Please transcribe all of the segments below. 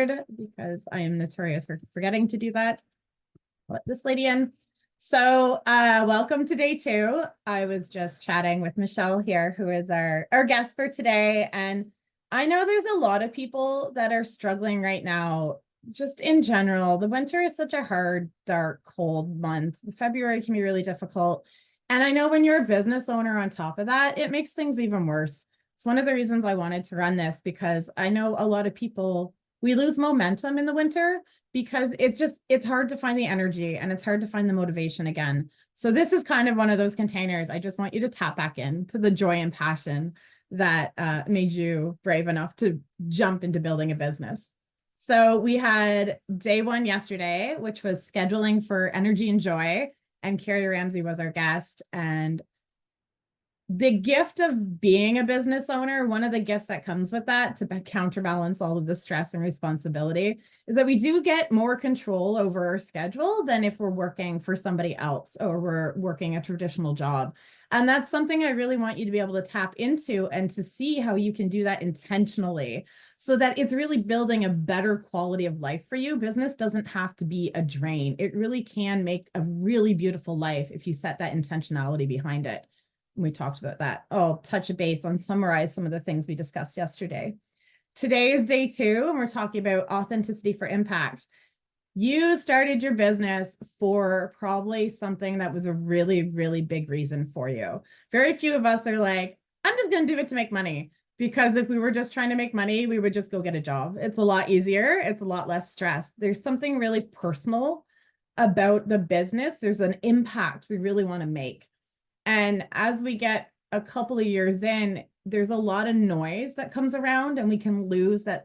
forward because I am notorious for forgetting to do that. Let this lady in. So welcome to day 2. I was just chatting with Michele here, who is our guest for today. And I know there's a lot of people that are struggling right now, just in general. The winter is such a hard, dark, cold month. February can be really difficult. And I know when you're a business owner on top of that, it makes things even worse. It's one of the reasons I wanted to run this, because I know a lot of people, we lose momentum in the winter because it's hard to find the energy and it's hard to find the motivation again. So this is kind of one of those containers. I just want you to tap back into the joy and passion that made you brave enough to jump into building a business. So we had day 1 yesterday, which was scheduling for energy and joy. And Carrie Ramsey was our guest. And the gift of being a business owner, one of the gifts that comes with that to counterbalance all of the stress and responsibility, is that we do get more control over our schedule than if we're working for somebody else or we're working a traditional job. And that's something I really want you to be able to tap into and to see how you can do that intentionally so that it's really building a better quality of life for you. Business doesn't have to be a drain. It really can make a really beautiful life if you set that intentionality behind it. We talked about that. I'll touch a base on summarize some of the things we discussed yesterday. Today is day 2, and we're talking about authenticity for impact. You started your business for probably something that was a really, really big reason for you. Very few of us are like, I'm just going to do it to make money. Because if we were just trying to make money, we would just go get a job. It's a lot easier. It's a lot less stress. There's something really personal about the business. There's an impact we really want to make. And as we get a couple of years in, there's a lot of noise that comes around, and we can lose that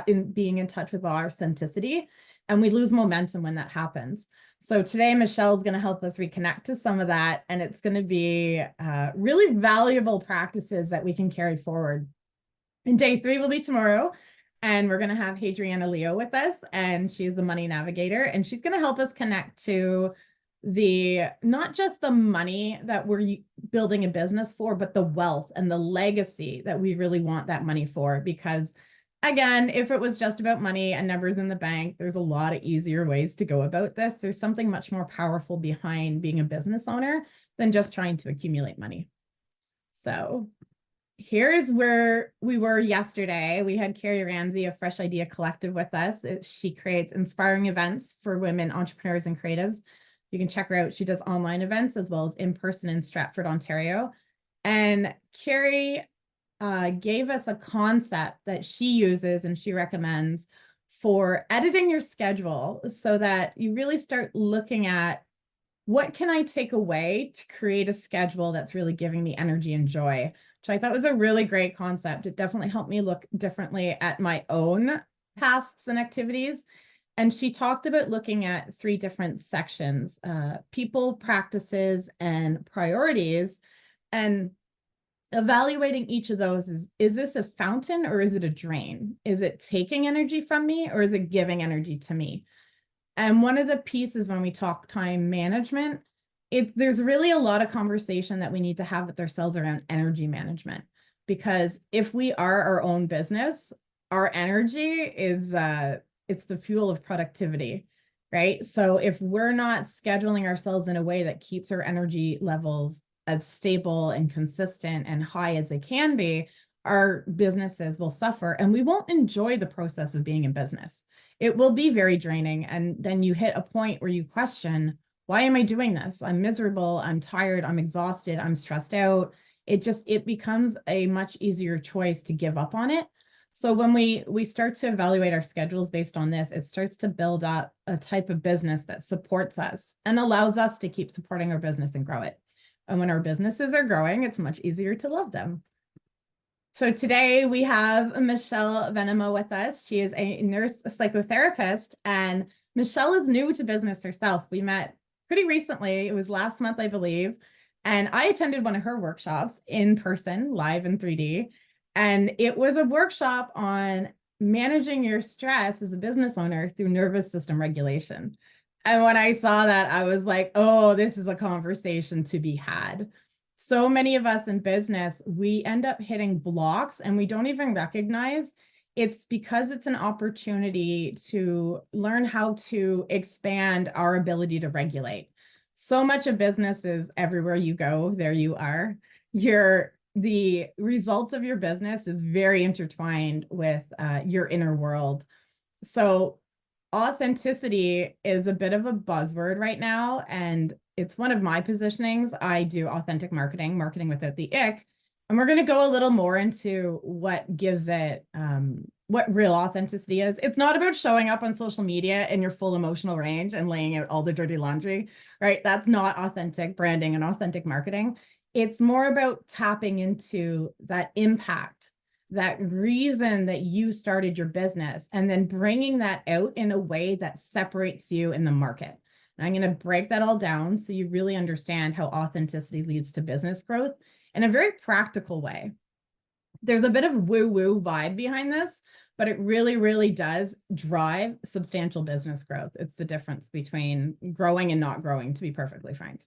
in being in touch with our authenticity, and we lose momentum when that happens. So today, Michele's going to help us reconnect to some of that, and it's going to be really valuable practices that we can carry forward. And day 3 will be tomorrow, and we're going to have Adriana Leo with us, and she's the money navigator, and she's going to help us connect to not just the money that we're building a business for, but the wealth and the legacy that we really want that money for. Because again, if it was just about money and numbers in the bank, there's a lot of easier ways to go about this. There's something much more powerful behind being a business owner than just trying to accumulate money. So here is where we were yesterday. We had Carrie Ramsey of Fresh Idea Collective with us. She creates inspiring events for women entrepreneurs and creatives. You can check her out. She does online events as well as in-person in Stratford, Ontario. And Carrie gave us a concept that she uses and she recommends for editing your schedule so that you really start looking at what can I take away to create a schedule that's really giving me energy and joy, which I thought was a really great concept. It definitely helped me look differently at my own tasks and activities. And she talked about looking at 3 different sections, people, practices, and priorities, and evaluating each of those is this a fountain or is it a drain? Is it taking energy from me or is it giving energy to me? And one of the pieces when we talk time management, there's really a lot of conversation that we need to have with ourselves around energy management. Because if we are our own business, our energy is it's the fuel of productivity, right? So if we're not scheduling ourselves in a way that keeps our energy levels as stable and consistent and high as they can be, our businesses will suffer and we won't enjoy the process of being in business. It will be very draining. And then you hit a point where you question, why am I doing this? I'm miserable. I'm tired. I'm exhausted. I'm stressed out. It becomes a much easier choice to give up on it. So when we start to evaluate our schedules based on this, it starts to build up a type of business that supports us and allows us to keep supporting our business and grow it. And when our businesses are growing, it's much easier to love them. So today we have Michele Venema with us. She is a nurse, a psychotherapist, and Michele is new to business herself. We met pretty recently. It was last month, I believe. And I attended one of her workshops in person, live in 3D. And it was a workshop on managing your stress as a business owner through nervous system regulation. And when I saw that, I was like, oh, this is a conversation to be had. So many of us in business, we end up hitting blocks and we don't even recognize It's because it's an opportunity to learn how to expand our ability to regulate. So much of business is everywhere you go, there you are. The results of your business is very intertwined with your inner world. So authenticity is a bit of a buzzword right now, and it's one of my positionings. I do authentic marketing, marketing without the ick. And we're going to go a little more into what gives it, what real authenticity is. It's not about showing up on social media in your full emotional range and laying out all the dirty laundry, right? That's not authentic branding and authentic marketing. It's more about tapping into that impact, that reason that you started your business, and then bringing that out in a way that separates you in the market. And I'm going to break that all down so you really understand how authenticity leads to business growth in a very practical way. There's a bit of woo-woo vibe behind this, but it really, really does drive substantial business growth. It's the difference between growing and not growing, to be perfectly frank.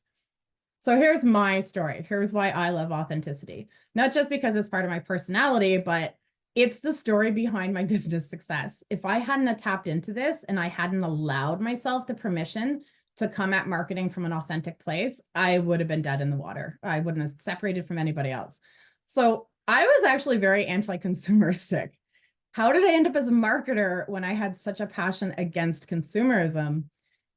So here's my story. Here's why I love authenticity. Not just because it's part of my personality, but it's the story behind my business success. If I hadn't tapped into this and I hadn't allowed myself the permission to come at marketing from an authentic place, I would have been dead in the water. I wouldn't have separated from anybody else. So I was actually very anti-consumeristic. How did I end up as a marketer when I had such a passion against consumerism?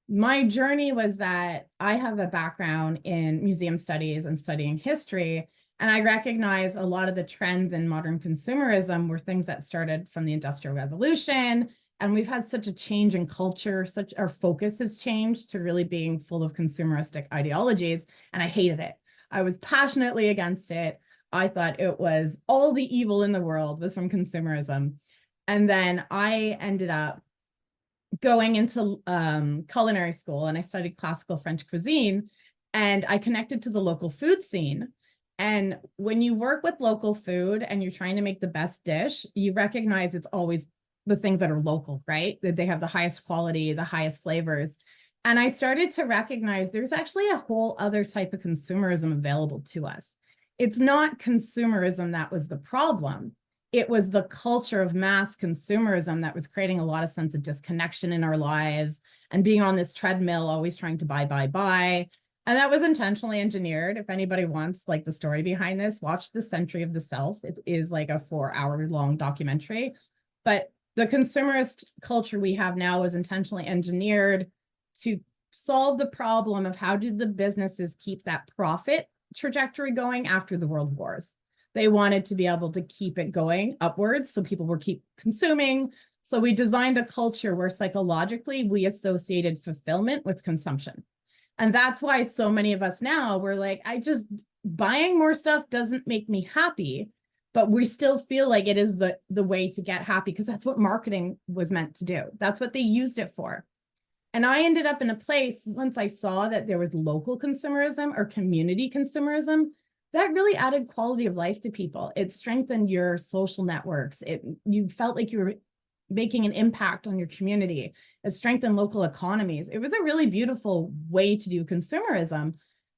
My journey was that I have a background in museum studies and studying history, and I recognized a lot of the trends in modern consumerism were things that started from the Industrial Revolution. And we've had such a change in culture, our focus has changed to really being full of consumeristic ideologies. And I hated it. I was passionately against it. I thought it was all the evil in the world was from consumerism. And then I ended up going into culinary school, and I studied classical French cuisine, and I connected to the local food scene. And when you work with local food and you're trying to make the best dish, you recognize it's always the things that are local, right? That they have the highest quality, the highest flavors. And I started to recognize there's actually a whole other type of consumerism available to us. It's not consumerism that was the problem. It was the culture of mass consumerism that was creating a lot of sense of disconnection in our lives and being on this treadmill, always trying to buy, buy, buy. And that was intentionally engineered. If anybody wants like the story behind this, watch The Century of the Self. It is like a 4-hour-long documentary. But the consumerist culture we have now was intentionally engineered to solve the problem of how did the businesses keep that profit trajectory going after the world wars. They wanted to be able to keep it going upwards so people were keep consuming. So we designed a culture where psychologically we associated fulfillment with consumption. And that's why so many of us now, we're like, buying more stuff doesn't make me happy, but we still feel like it is the way to get happy because that's what marketing was meant to do. That's what they used it for. And I ended up in a place once I saw that there was local consumerism or community consumerism that really added quality of life to people. It strengthened your social networks. You felt like you were making an impact on your community. It strengthened local economies. It was a really beautiful way to do consumerism.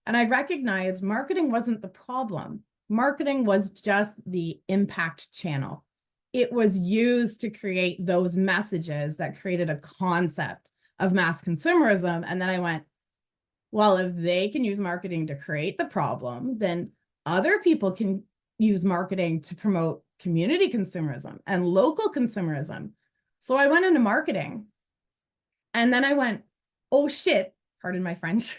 And I recognized marketing wasn't the problem. Marketing was just the impact channel. It was used to create those messages that created a concept of mass consumerism. And then I went, well, if they can use marketing to create the problem, then other people can use marketing to promote community consumerism and local consumerism. So I went into marketing. And then I went, oh shit, pardon my French.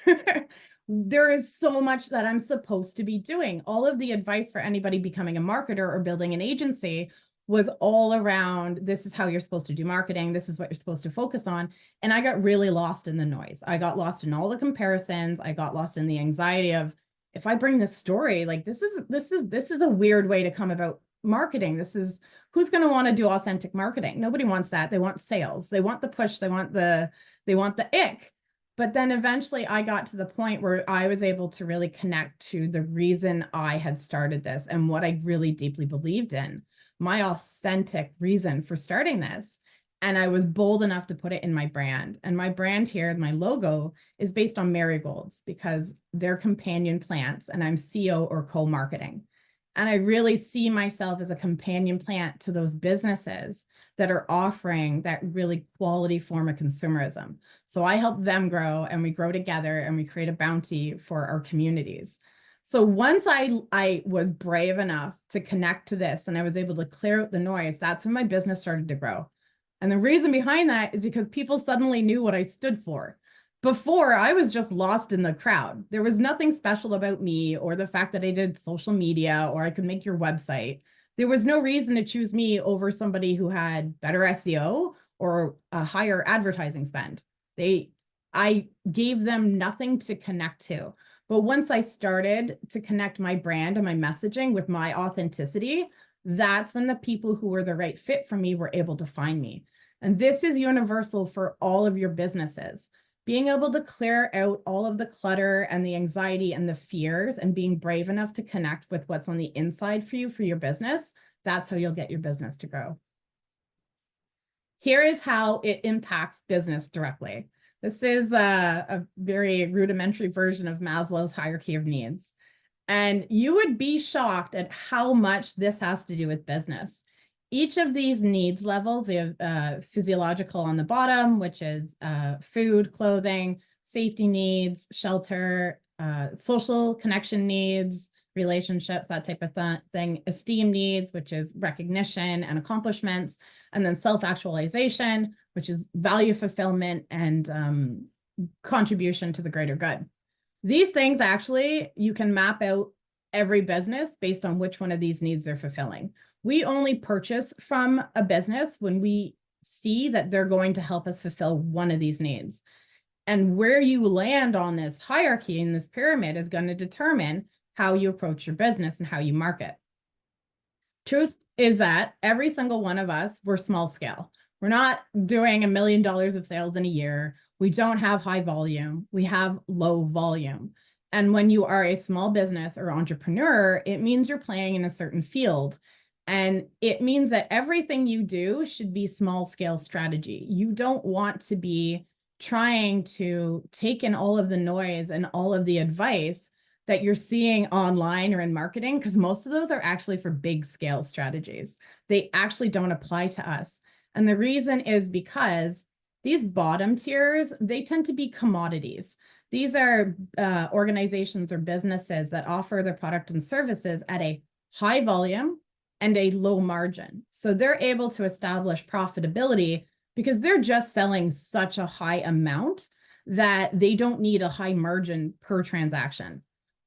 There is so much that I'm supposed to be doing. All of the advice for anybody becoming a marketer or building an agency was all around, this is how you're supposed to do marketing. This is what you're supposed to focus on. And I got really lost in the noise. I got lost in all the comparisons. I got lost in the anxiety of, if I bring this story, like this is a weird way to come about marketing. Who's going to want to do authentic marketing? Nobody wants that. They want sales. They want the push. They want the ick. But then eventually I got to the point where I was able to really connect to the reason I had started this and what I really deeply believed in, my authentic reason for starting this. And I was bold enough to put it in my brand. And my brand here, my logo, is based on marigolds because they're companion plants and I'm CO or co-marketing. And I really see myself as a companion plant to those businesses that are offering that really quality form of consumerism. So I help them grow, and we grow together, and we create a bounty for our communities. So once I was brave enough to connect to this and I was able to clear out the noise, that's when my business started to grow. And the reason behind that is because people suddenly knew what I stood for. Before, I was just lost in the crowd. There was nothing special about me or the fact that I did social media or I could make your website. There was no reason to choose me over somebody who had better SEO or a higher advertising spend. I gave them nothing to connect to. But once I started to connect my brand and my messaging with my authenticity, that's when the people who were the right fit for me were able to find me. And this is universal for all of your businesses. Being able to clear out all of the clutter and the anxiety and the fears and being brave enough to connect with what's on the inside for you, for your business, that's how you'll get your business to grow. Here is how it impacts business directly. This is a very rudimentary version of Maslow's hierarchy of needs. And you would be shocked at how much this has to do with business. Each of these needs levels, we have physiological on the bottom, which is food, clothing, safety needs, shelter, social connection needs, relationships, that type of thing, esteem needs, which is recognition and accomplishments, and then self-actualization, which is value fulfillment and contribution to the greater good. These things actually, you can map out every business based on which one of these needs they're fulfilling. We only purchase from a business when we see that they're going to help us fulfill one of these needs. And where you land on this hierarchy in this pyramid is going to determine how you approach your business and how you market. Truth is that every single one of us, we're small scale. We're not doing $1 million of sales in a year. We don't have high volume. We have low volume. And when you are a small business or entrepreneur, it means you're playing in a certain field. And it means that everything you do should be small scale strategy. You don't want to be trying to take in all of the noise and all of the advice that you're seeing online or in marketing, because most of those are actually for big scale strategies. They actually don't apply to us. And the reason is because these bottom tiers, they tend to be commodities. These are organizations or businesses that offer their product and services at a high volume and a low margin. So they're able to establish profitability because they're just selling such a high amount that they don't need a high margin per transaction.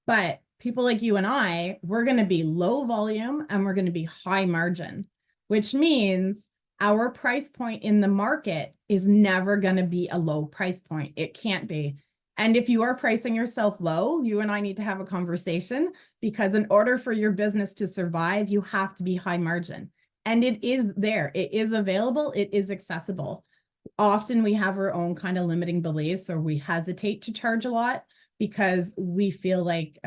But people like you and I, we're going to be low volume and we're going to be high margin, which means our price point in the market is never going to be a low price point. It can't be. And if you are pricing yourself low, you and I need to have a conversation, because in order for your business to survive, you have to be high margin. And it is there. It is available. It is accessible. Often we have our own kind of limiting beliefs, or we hesitate to charge a lot because we feel like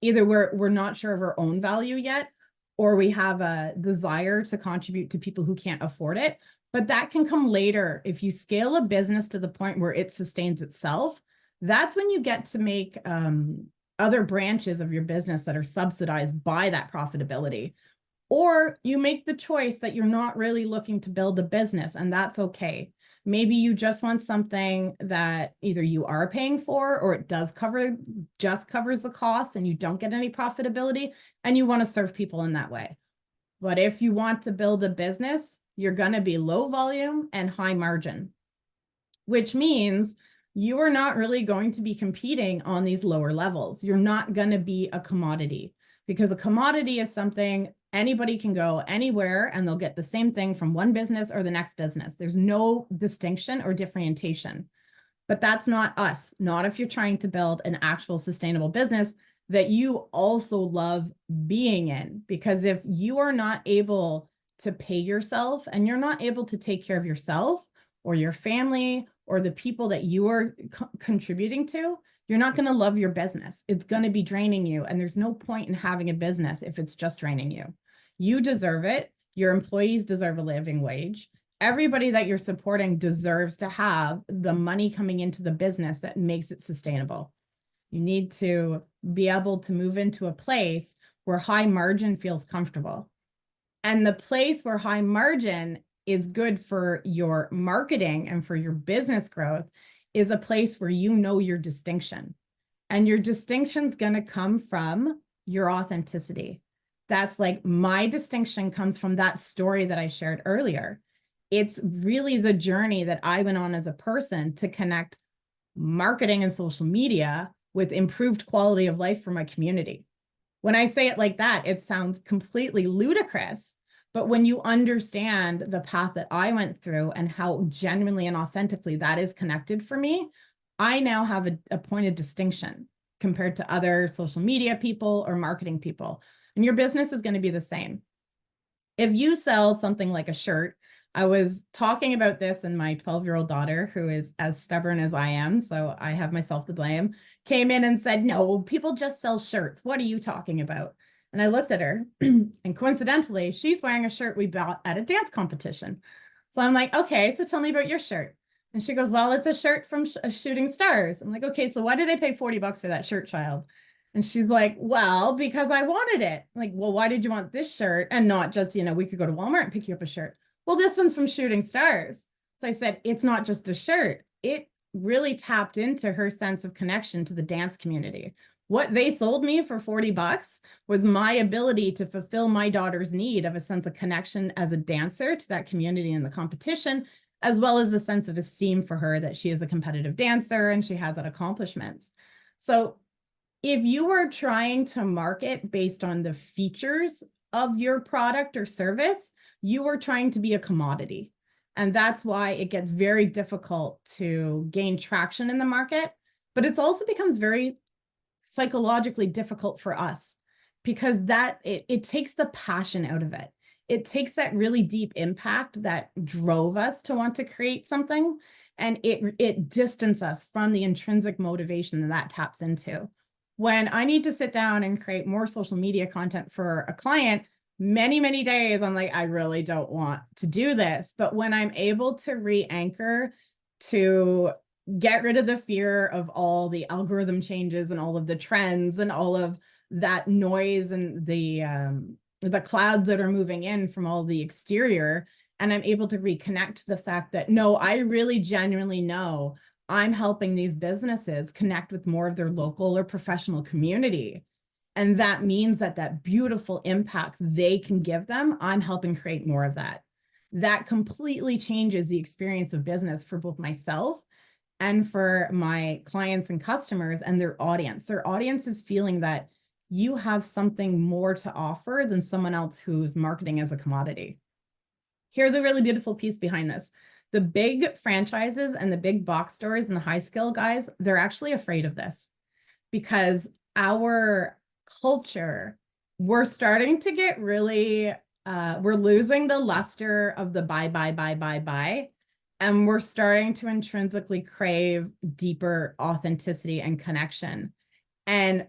either we're not sure of our own value yet, or we have a desire to contribute to people who can't afford it. But that can come later. If you scale a business to the point where it sustains itself, that's when you get to make other branches of your business that are subsidized by that profitability. Or you make the choice that you're not really looking to build a business, and that's okay. Maybe you just want something that either you are paying for, or it just covers the cost and you don't get any profitability, and you want to serve people in that way. But if you want to build a business, you're going to be low volume and high margin, which means you are not really going to be competing on these lower levels. You're not going to be a commodity, because a commodity is something anybody can go anywhere and they'll get the same thing from one business or the next business. There's no distinction or differentiation. But that's not us. Not if you're trying to build an actual sustainable business that you also love being in. Because if you are not able to pay yourself and you're not able to take care of yourself or your family or the people that you are contributing to, you're not going to love your business. It's going to be draining you. And there's no point in having a business if it's just draining you. You deserve it. Your employees deserve a living wage. Everybody that you're supporting deserves to have the money coming into the business that makes it sustainable. You need to be able to move into a place where high margin feels comfortable. And the place where high margin is good for your marketing and for your business growth is a place where you know your distinction. And your distinction's going to come from your authenticity. That's like my distinction comes from that story that I shared earlier. It's really the journey that I went on as a person to connect marketing and social media with improved quality of life for my community. When I say it like that, it sounds completely ludicrous. But when you understand the path that I went through and how genuinely and authentically that is connected for me, I now have a point of distinction compared to other social media people or marketing people. And your business is going to be the same. If you sell something like a shirt, I was talking about this, and my 12-year-old daughter, who is as stubborn as I am, so I have myself to blame, came in and said, no, people just sell shirts. What are you talking about? And I looked at her, and coincidentally, she's wearing a shirt we bought at a dance competition. So I'm like, okay, so tell me about your shirt. And she goes, well, it's a shirt from Shooting Stars. I'm like, okay, so why did I pay 40 bucks for that shirt, child? And she's like, well, because I wanted it. I'm like, well, why did you want this shirt and not just, we could go to Walmart and pick you up a shirt. Well, this one's from Shooting Stars. So I said, it's not just a shirt. It really tapped into her sense of connection to the dance community. What they sold me for 40 bucks was my ability to fulfill my daughter's need of a sense of connection as a dancer to that community and the competition, as well as a sense of esteem for her that she is a competitive dancer and she has that accomplishments. So if you are trying to market based on the features of your product or service, you are trying to be a commodity. And that's why it gets very difficult to gain traction in the market. But it also becomes very psychologically difficult for us because it takes the passion out of it. It takes that really deep impact that drove us to want to create something, and it distances us from the intrinsic motivation that taps into. When I need to sit down and create more social media content for a client, many days, I'm like, I really don't want to do this. But when I'm able to re-anchor, to get rid of the fear of all the algorithm changes and all of the trends and all of that noise and the clouds that are moving in from all the exterior, and I'm able to reconnect to the fact that, no, I really genuinely know I'm helping these businesses connect with more of their local or professional community. And that means that beautiful impact they can give them, I'm helping create more of that. That completely changes the experience of business for both myself and for my clients and customers and their audience. Their audience is feeling that you have something more to offer than someone else who's marketing as a commodity. Here's a really beautiful piece behind this. The big franchises and the big box stores and the high skill guys, they're actually afraid of this because our culture, we're starting to get really, we're losing the luster of the buy. And we're starting to intrinsically crave deeper authenticity and connection. And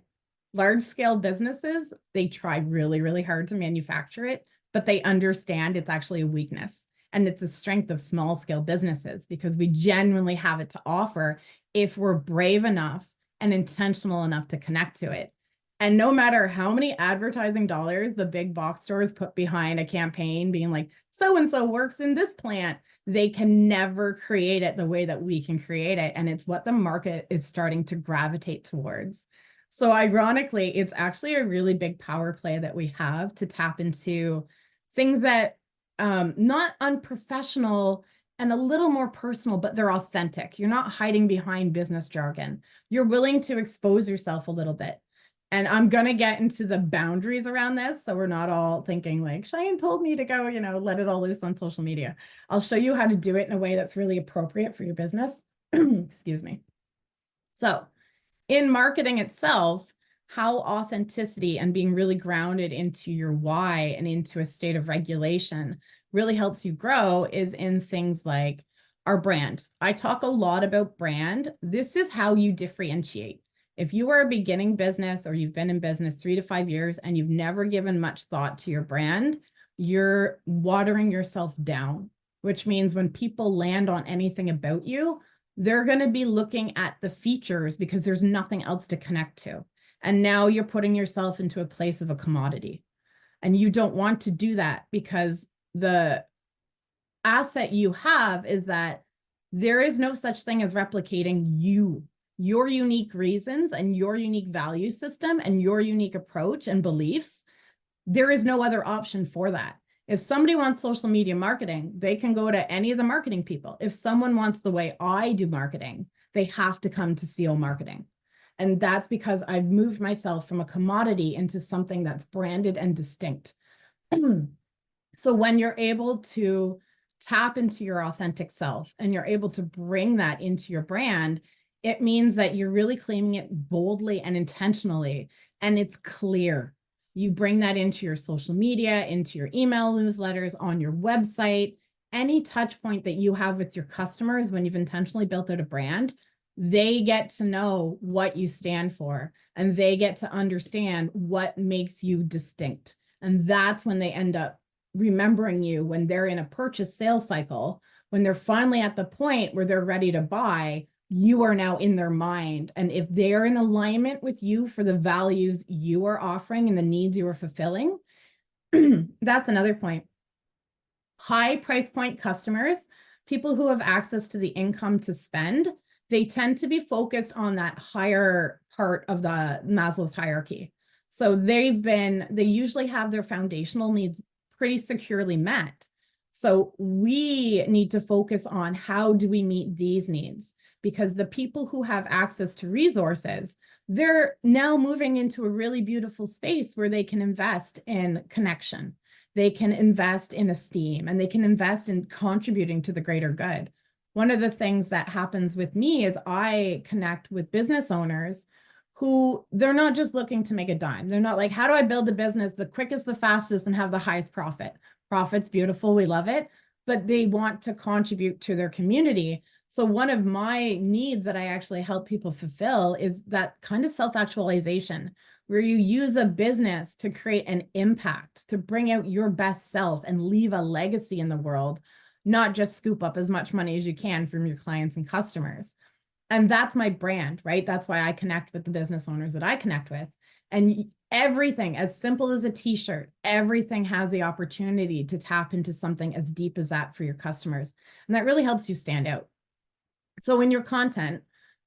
large scale businesses, they try really hard to manufacture it, but they understand it's actually a weakness. And it's a strength of small scale businesses because we genuinely have it to offer if we're brave enough and intentional enough to connect to it. And no matter how many advertising dollars the big box stores put behind a campaign being like, so-and-so works in this plant, they can never create it the way that we can create it. And it's what the market is starting to gravitate towards. So ironically, it's actually a really big power play that we have to tap into things that not unprofessional and a little more personal, but they're authentic. You're not hiding behind business jargon. You're willing to expose yourself a little bit. And I'm going to get into the boundaries around this. So we're not all thinking like, Cheyanne told me to go, let it all loose on social media. I'll show you how to do it in a way that's really appropriate for your business. Excuse me. So in marketing itself, how authenticity and being really grounded into your why and into a state of regulation really helps you grow is in things like our brand. I talk a lot about brand. This is how you differentiate. If you are a beginning business or you've been in business 3 to 5 years and you've never given much thought to your brand, you're watering yourself down, which means when people land on anything about you, they're going to be looking at the features because there's nothing else to connect to. And now you're putting yourself into a place of a commodity. And you don't want to do that, because the asset you have is that there is no such thing as replicating your unique reasons and your unique value system and your unique approach and beliefs. There is no other option for that. If somebody wants social media marketing, they can go to any of the marketing people. If someone wants the way I do marketing, they have to come to CO Marketing. And that's because I've moved myself from a commodity into something that's branded and distinct. So when you're able to tap into your authentic self and you're able to bring that into your brand, it means that you're really claiming it boldly and intentionally, and it's clear. You bring that into your social media, into your email newsletters, on your website, any touch point that you have with your customers when you've intentionally built out a brand, they get to know what you stand for, and they get to understand what makes you distinct. And that's when they end up remembering you when they're in a purchase sales cycle, when they're finally at the point where they're ready to buy. You are now in their mind. And if they're in alignment with you for the values you are offering and the needs you are fulfilling, that's another point. High price point customers, people who have access to the income to spend, they tend to be focused on that higher part of the Maslow's hierarchy. So they usually have their foundational needs pretty securely met. So we need to focus on how do we meet these needs, because the people who have access to resources, they're now moving into a really beautiful space where they can invest in connection, they can invest in esteem, and they can invest in contributing to the greater good. One of the things that happens with me is I connect with business owners who they're not just looking to make a dime. They're not like, how do I build a business the quickest, the fastest, and have the highest profit? Profit's beautiful, we love it, but they want to contribute to their community. So one of my needs that I actually help people fulfill is that kind of self-actualization, where you use a business to create an impact, to bring out your best self and leave a legacy in the world, not just scoop up as much money as you can from your clients and customers. And that's my brand, right? That's why I connect with the business owners that I connect with. And everything, as simple as a t-shirt, everything has the opportunity to tap into something as deep as that for your customers. And that really helps you stand out. So in your content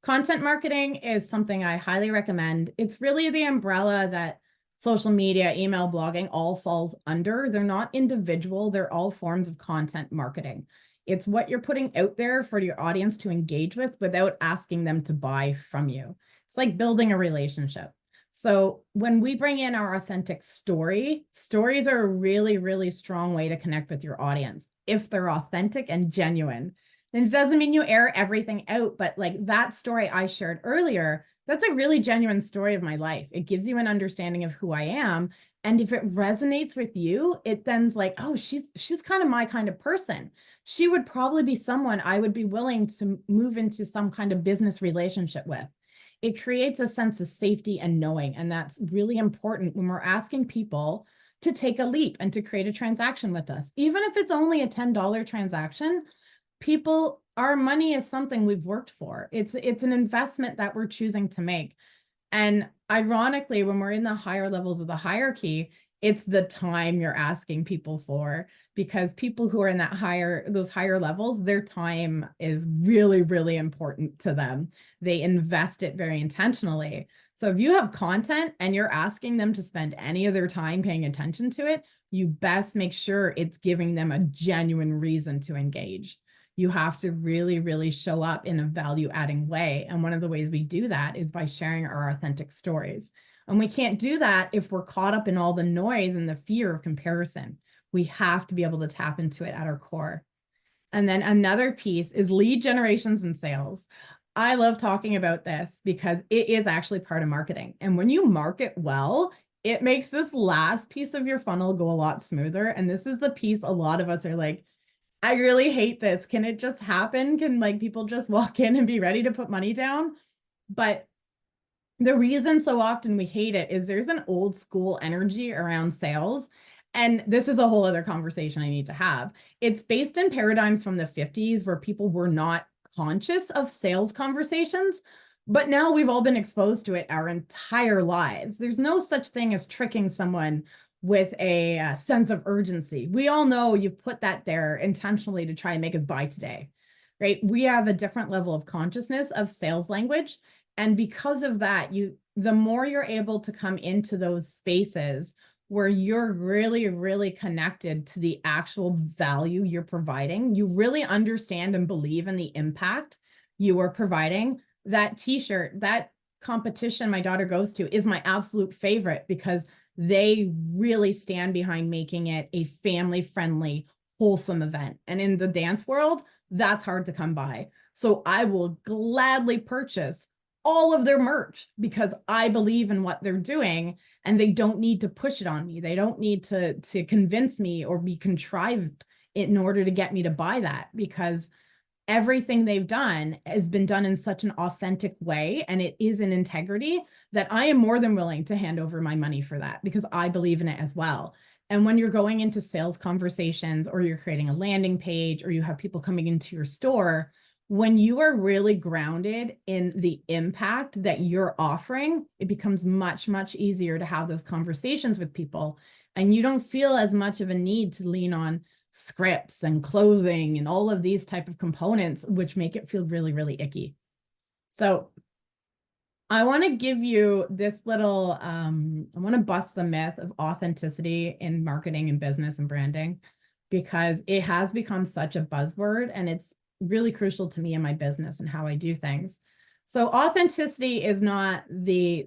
marketing is something I highly recommend. It's really the umbrella that social media, email, blogging all falls under. They're not individual. They're all forms of content marketing. It's what you're putting out there for your audience to engage with without asking them to buy from you. It's like building a relationship. So when we bring in our authentic stories are a really, really strong way to connect with your audience if they're authentic and genuine. And it doesn't mean you air everything out, but like that story I shared earlier, that's a really genuine story of my life. It gives you an understanding of who I am. And if it resonates with you, it then's like, oh, she's kind of my kind of person. She would probably be someone I would be willing to move into some kind of business relationship with. It creates a sense of safety and knowing. And that's really important when we're asking people to take a leap and to create a transaction with us. Even if it's only a $10 transaction, our money is something we've worked for. It's an investment that we're choosing to make. And ironically, when we're in the higher levels of the hierarchy, it's the time you're asking people for, because people who are in those higher levels, their time is really, really important to them. They invest it very intentionally. So if you have content and you're asking them to spend any of their time paying attention to it, you best make sure it's giving them a genuine reason to engage. You have to really, really show up in a value-adding way. And one of the ways we do that is by sharing our authentic stories. And we can't do that if we're caught up in all the noise and the fear of comparison. We have to be able to tap into it at our core. And then another piece is lead generations and sales. I love talking about this because it is actually part of marketing. And when you market well, it makes this last piece of your funnel go a lot smoother. And this is the piece a lot of us are like, I really hate this. Can it just happen? Can like people just walk in and be ready to put money down? But the reason so often we hate it is there's an old school energy around sales. And this is a whole other conversation I need to have. It's based in paradigms from the 50s where people were not conscious of sales conversations, But now we've all been exposed to it our entire lives. There's no such thing as tricking someone with a sense of urgency. We all know you've put that there intentionally to try and make us buy today, right? We have a different level of consciousness of sales language. And because of that, the more you're able to come into those spaces where you're really, really connected to the actual value you're providing, you really understand and believe in the impact you are providing. That t-shirt, that competition my daughter goes to is my absolute favorite because they really stand behind making it a family-friendly, wholesome event. And in the dance world, that's hard to come by. So I will gladly purchase all of their merch because I believe in what they're doing and they don't need to push it on me. They don't need to convince me or be contrived in order to get me to buy that, because everything they've done has been done in such an authentic way and it is in integrity that I am more than willing to hand over my money for that because I believe in it as well. And when you're going into sales conversations or you're creating a landing page or you have people coming into your store, when you are really grounded in the impact that you're offering, it becomes much, much easier to have those conversations with people. And you don't feel as much of a need to lean on scripts and closing and all of these type of components, which make it feel really, really icky. So I want to give you this little, I want to bust the myth of authenticity in marketing and business and branding, because it has become such a buzzword and it's really crucial to me in my business and how I do things. So authenticity is not the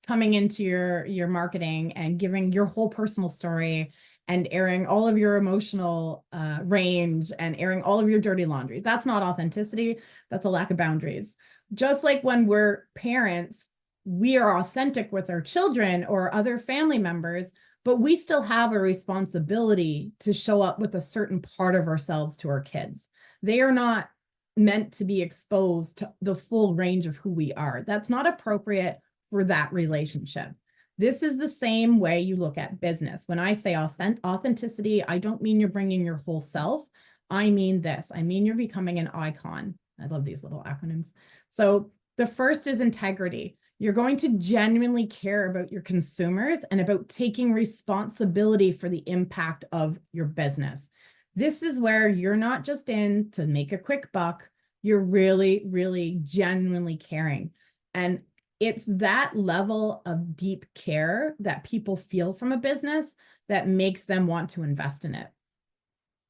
coming into your marketing and giving your whole personal story and airing all of your emotional range and airing all of your dirty laundry. That's not authenticity. That's a lack of boundaries. Just like when we're parents, we are authentic with our children or other family members, but we still have a responsibility to show up with a certain part of ourselves to our kids. They are not meant to be exposed to the full range of who we are. That's not appropriate for that relationship. This is the same way you look at business. When I say authenticity, I don't mean you're bringing your whole self. I mean this. I mean you're becoming an icon. I love these little acronyms. So the first is integrity. You're going to genuinely care about your consumers and about taking responsibility for the impact of your business. This is where you're not just in to make a quick buck. You're really, really genuinely caring. And it's that level of deep care that people feel from a business that makes them want to invest in it.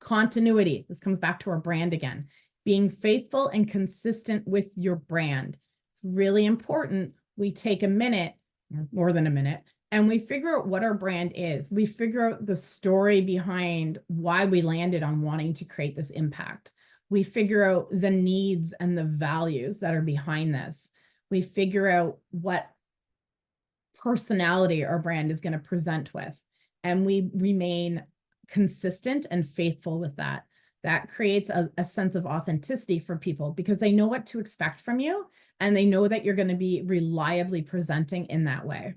Continuity. This comes back to our brand again. Being faithful and consistent with your brand. It's really important. We take a minute, or more than a minute, and we figure out what our brand is. We figure out the story behind why we landed on wanting to create this impact. We figure out the needs and the values that are behind this. We figure out what personality our brand is going to present with, and we remain consistent and faithful with that. That creates a sense of authenticity for people because they know what to expect from you and they know that you're going to be reliably presenting in that way.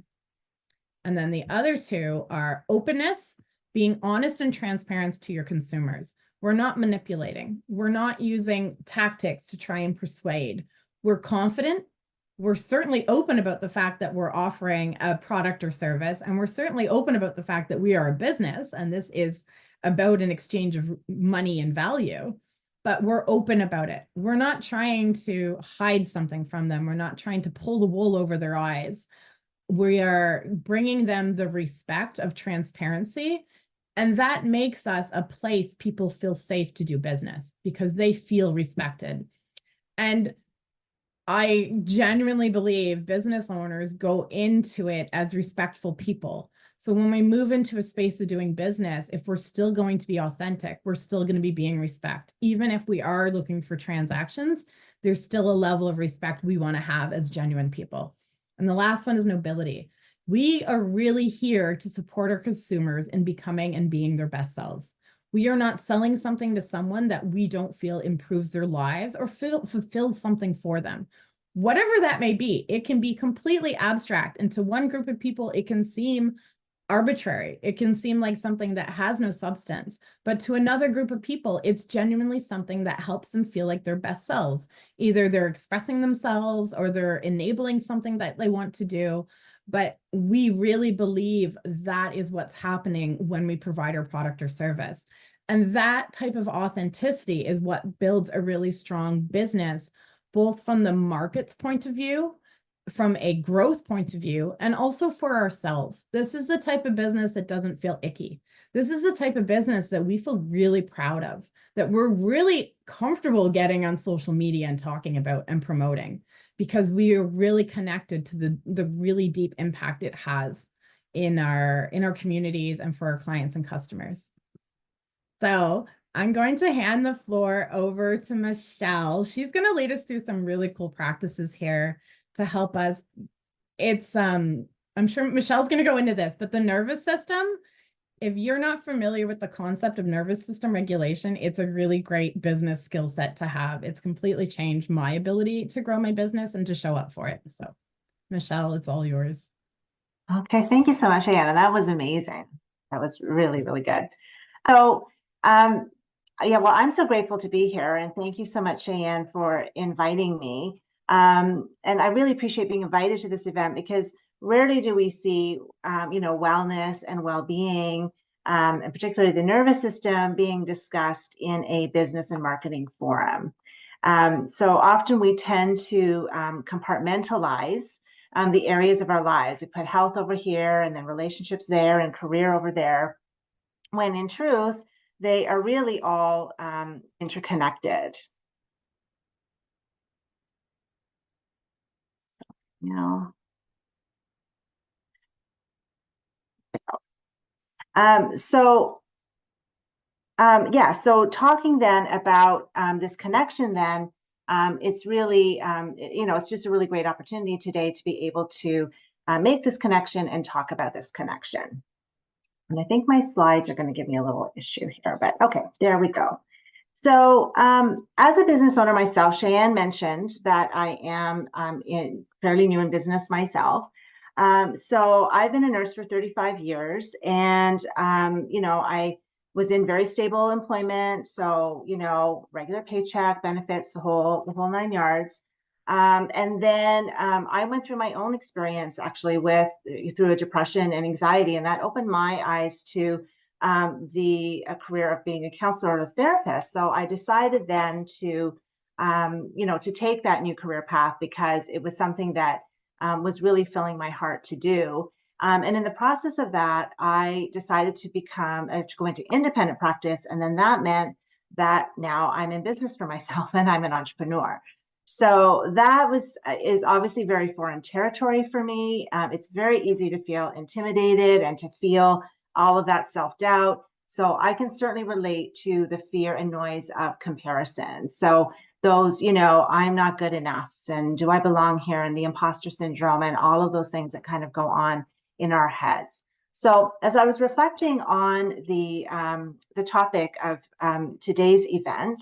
And then the other two are openness, being honest and transparent to your consumers. We're not manipulating. We're not using tactics to try and persuade. We're confident. We're certainly open about the fact that we're offering a product or service, and we're certainly open about the fact that we are a business, and this is about an exchange of money and value, but we're open about it. We're not trying to hide something from them. We're not trying to pull the wool over their eyes. We are bringing them the respect of transparency, and that makes us a place people feel safe to do business because they feel respected. And I genuinely believe business owners go into it as respectful people. So when we move into a space of doing business, if we're still going to be authentic, we're still going to be being respect. Even if we are looking for transactions, there's still a level of respect we want to have as genuine people. And the last one is nobility. We are really here to support our consumers in becoming and being their best selves. We are not selling something to someone that we don't feel improves their lives or fulfills something for them. Whatever that may be, it can be completely abstract. And to one group of people, it can seem arbitrary. It can seem like something that has no substance, but to another group of people, it's genuinely something that helps them feel like their best selves. Either they're expressing themselves or they're enabling something that they want to do. But we really believe that is what's happening when we provide our product or service. And that type of authenticity is what builds a really strong business, both from the market's point of view, from a growth point of view, and also for ourselves. This is the type of business that doesn't feel icky. This is the type of business that we feel really proud of, that we're really comfortable getting on social media and talking about and promoting, because we are really connected to the really deep impact it has in our communities and for our clients and customers. So I'm going to hand the floor over to Michele. She's going to lead us through some really cool practices here to help us. It's I'm sure Michelle's going to go into this, but the nervous system, if you're not familiar with the concept of nervous system regulation, it's a really great business skill set to have. It's completely changed my ability to grow my business and to show up for it. So Michele, it's all yours. Okay, thank you so much, Cheyanne. That was amazing. That was really, really good. So, yeah, well, I'm so grateful to be here, and thank you so much, Cheyanne, for inviting me. And I really appreciate being invited to this event because rarely do we see, wellness and well-being, and particularly the nervous system, being discussed in a business and marketing forum. So often we tend to compartmentalize the areas of our lives. We put health over here and then relationships there and career over there, when in truth, they are really all interconnected. You know. So talking then about this connection then, it's really, it's just a really great opportunity today to be able to make this connection and talk about this connection. And I think my slides are going to give me a little issue here, but okay, there we go. So as a business owner myself, Cheyanne mentioned that I am fairly new in business myself. So I've been a nurse for 35 years and, I was in very stable employment. So, regular paycheck, benefits, the whole 9 yards. And then I went through my own experience actually through a depression and anxiety, and that opened my eyes to a career of being a counselor or a therapist. So I decided then to, to take that new career path because it was something that was really filling my heart to do. And in the process of that, I decided to go into independent practice. And then that meant that now I'm in business for myself and I'm an entrepreneur. So that is obviously very foreign territory for me. It's very easy to feel intimidated and to feel all of that self-doubt. So I can certainly relate to the fear and noise of comparison. So those, I'm not good enough, and do I belong here, and the imposter syndrome, and all of those things that kind of go on in our heads. So as I was reflecting on the topic of today's event,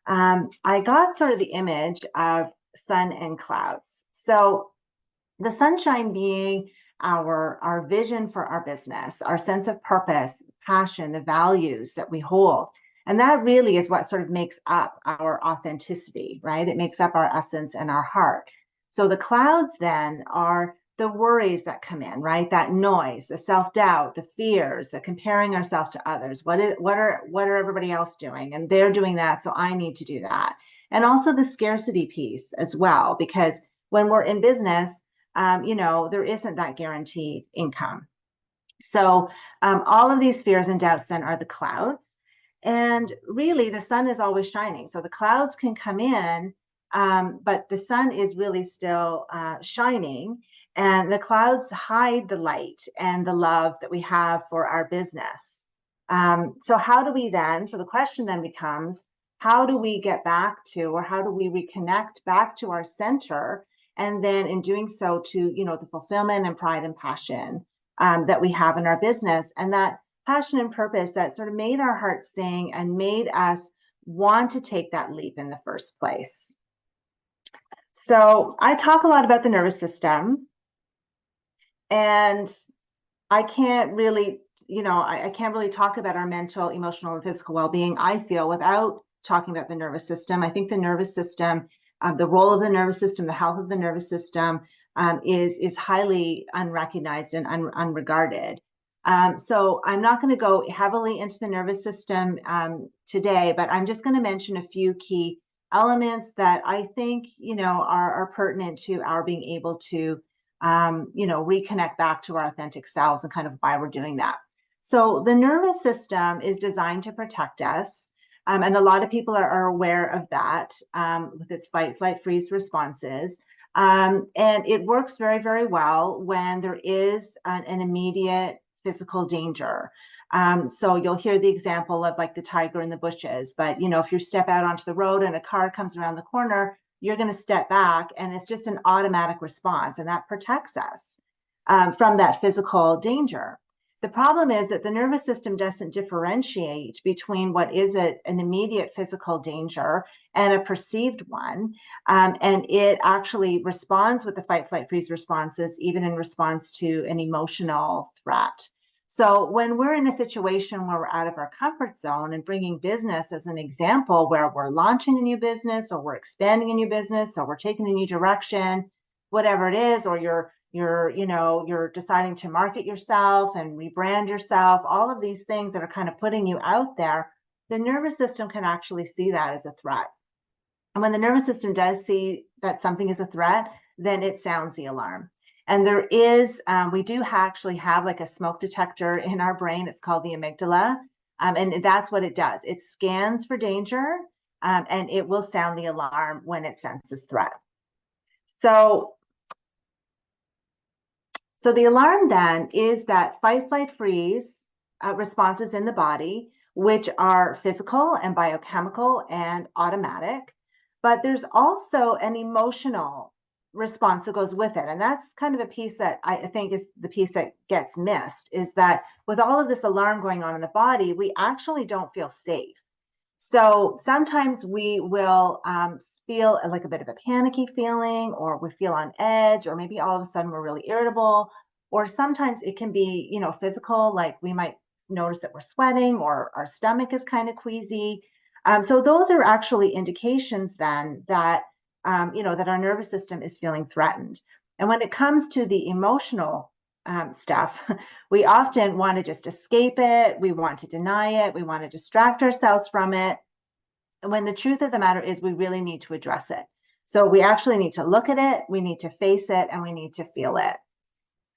I got sort of the image of sun and clouds. So the sunshine being our vision for our business, our sense of purpose, passion, the values that we hold. And that really is what sort of makes up our authenticity, right? It makes up our essence and our heart. So the clouds then are the worries that come in, right? That noise, the self-doubt, the fears, the comparing ourselves to others. What are everybody else doing? And they're doing that, so I need to do that. And also the scarcity piece as well, because when we're in business, there isn't that guaranteed income. So all of these fears and doubts then are the clouds. And really, the sun is always shining. So the clouds can come in, but the sun is really still shining. And the clouds hide the light and the love that we have for our business. So how do we then? So the question then becomes, how do we get back to, or how do we reconnect back to our center? And then in doing so to, the fulfillment and pride and passion that we have in our business, and that passion and purpose that sort of made our hearts sing and made us want to take that leap in the first place. So I talk a lot about the nervous system, and I can't really, I can't really talk about our mental, emotional, and physical well-being, I feel, without talking about the nervous system. I think the nervous system, the role of the nervous system, the health of the nervous system, is highly unrecognized and unregarded. So I'm not going to go heavily into the nervous system today, but I'm just going to mention a few key elements that I think, are pertinent to our being able to reconnect back to our authentic selves and kind of why we're doing that. So the nervous system is designed to protect us. And a lot of people are aware of that with its fight, flight, freeze responses. And it works very, very well when there is an immediate physical danger. So you'll hear the example of like the tiger in the bushes, but if you step out onto the road and a car comes around the corner, you're going to step back, and it's just an automatic response, and that protects us from that physical danger. The problem is that the nervous system doesn't differentiate between what is an immediate physical danger and a perceived one. And it actually responds with the fight, flight, freeze responses, even in response to an emotional threat. So when we're in a situation where we're out of our comfort zone, and bringing business as an example, where we're launching a new business, or we're expanding a new business, or we're taking a new direction, whatever it is, or you're deciding to market yourself and rebrand yourself, all of these things that are kind of putting you out there, the nervous system can actually see that as a threat. And when the nervous system does see that something is a threat, then it sounds the alarm. And there is, we do actually have like a smoke detector in our brain. It's called the amygdala. And that's what it does. It scans for danger, and it will sound the alarm when it senses threat. So the alarm then is that fight, flight, freeze responses in the body, which are physical and biochemical and automatic. But there's also an emotional response that goes with it. And that's kind of a piece that I think is the piece that gets missed, is that with all of this alarm going on in the body, we actually don't feel safe. So sometimes we will feel like a bit of a panicky feeling, or we feel on edge, or maybe all of a sudden we're really irritable, or sometimes it can be, physical, like we might notice that we're sweating, or our stomach is kind of queasy. So those are actually indications then that, that our nervous system is feeling threatened. And when it comes to the emotional stuff, we often want to just escape it. We want to deny it. We want to distract ourselves from it. And when the truth of the matter is, we really need to address it. So we actually need to look at it, we need to face it, and we need to feel it.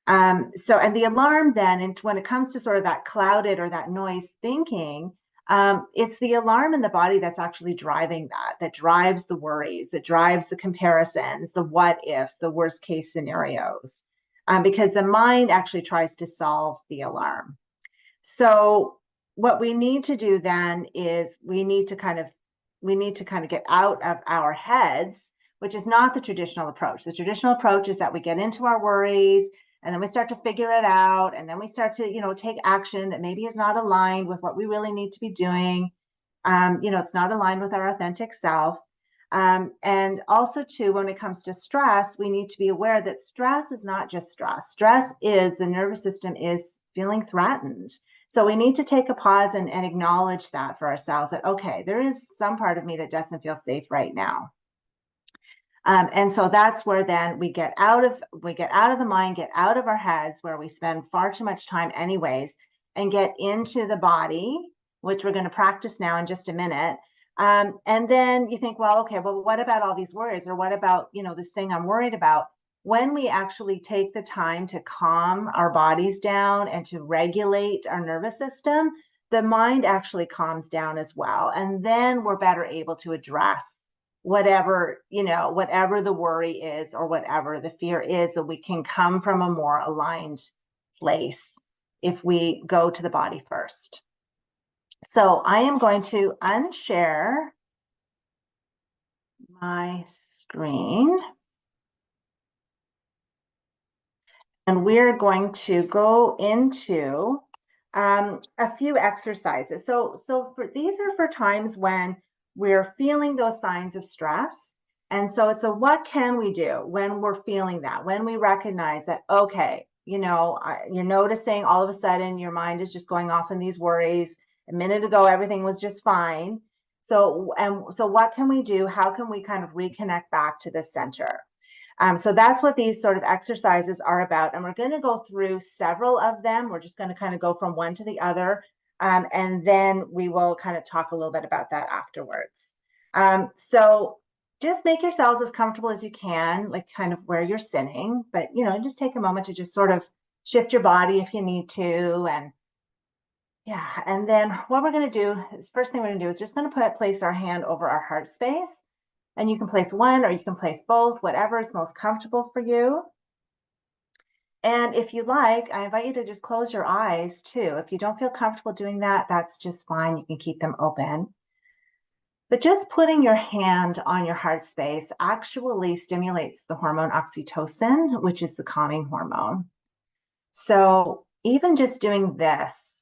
And the alarm then, and when it comes to sort of that clouded or that noise thinking, it's the alarm in the body that's actually driving that drives the worries, that drives the comparisons, the what ifs, the worst case scenarios, because the mind actually tries to solve the alarm. So what we need to do then is we need to kind of get out of our heads, which is not the traditional approach. The traditional approach is that we get into our worries, and then we start to figure it out, and then we start to take action that maybe is not aligned with what we really need to be doing. It's not aligned with our authentic self. And also too, when it comes to stress, we need to be aware that stress is not just stress. Stress is the nervous system is feeling threatened. So we need to take a pause and acknowledge that for ourselves, that, okay, there is some part of me that doesn't feel safe right now. And so that's where then we get out of the mind, get out of our heads, where we spend far too much time anyways, and get into the body, which we're going to practice now in just a minute. And then you think, well, okay, well, what about all these worries? Or what about, this thing I'm worried about? When we actually take the time to calm our bodies down and to regulate our nervous system, the mind actually calms down as well. And then we're better able to address whatever the worry is, or whatever the fear is, so we can come from a more aligned place if we go to the body first. So I am going to unshare my screen, and we're going to go into a few exercises. So these are for times when we're feeling those signs of stress. And so what can we do when we're feeling that, when we recognize that, okay, you're noticing all of a sudden your mind is just going off in these worries. A minute ago, everything was just fine. So what can we do? How can we kind of reconnect back to the center? So that's what these sort of exercises are about. And we're going to go through several of them. We're just going to kind of go from one to the other. And then we will kind of talk a little bit about that afterwards. So just make yourselves as comfortable as you can, like kind of where you're sitting, but just take a moment to just sort of shift your body if you need to. And yeah, and then what we're going to do is, first thing we're going to do is just going to place our hand over our heart space. And you can place one or you can place both, whatever is most comfortable for you. And if you like, I invite you to just close your eyes too. If you don't feel comfortable doing that, that's just fine. You can keep them open. But just putting your hand on your heart space actually stimulates the hormone oxytocin, which is the calming hormone. So even just doing this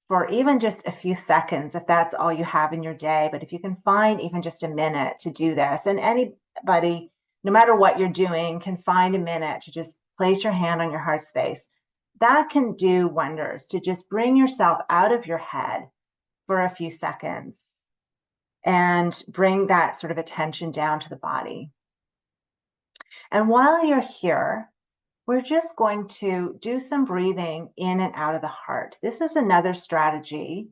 for even just a few seconds, if that's all you have in your day, but if you can find even just a minute to do this, and anybody, no matter what you're doing, can find a minute to just place your hand on your heart space, that can do wonders to just bring yourself out of your head for a few seconds and bring that sort of attention down to the body. And while you're here, we're just going to do some breathing in and out of the heart. This is another strategy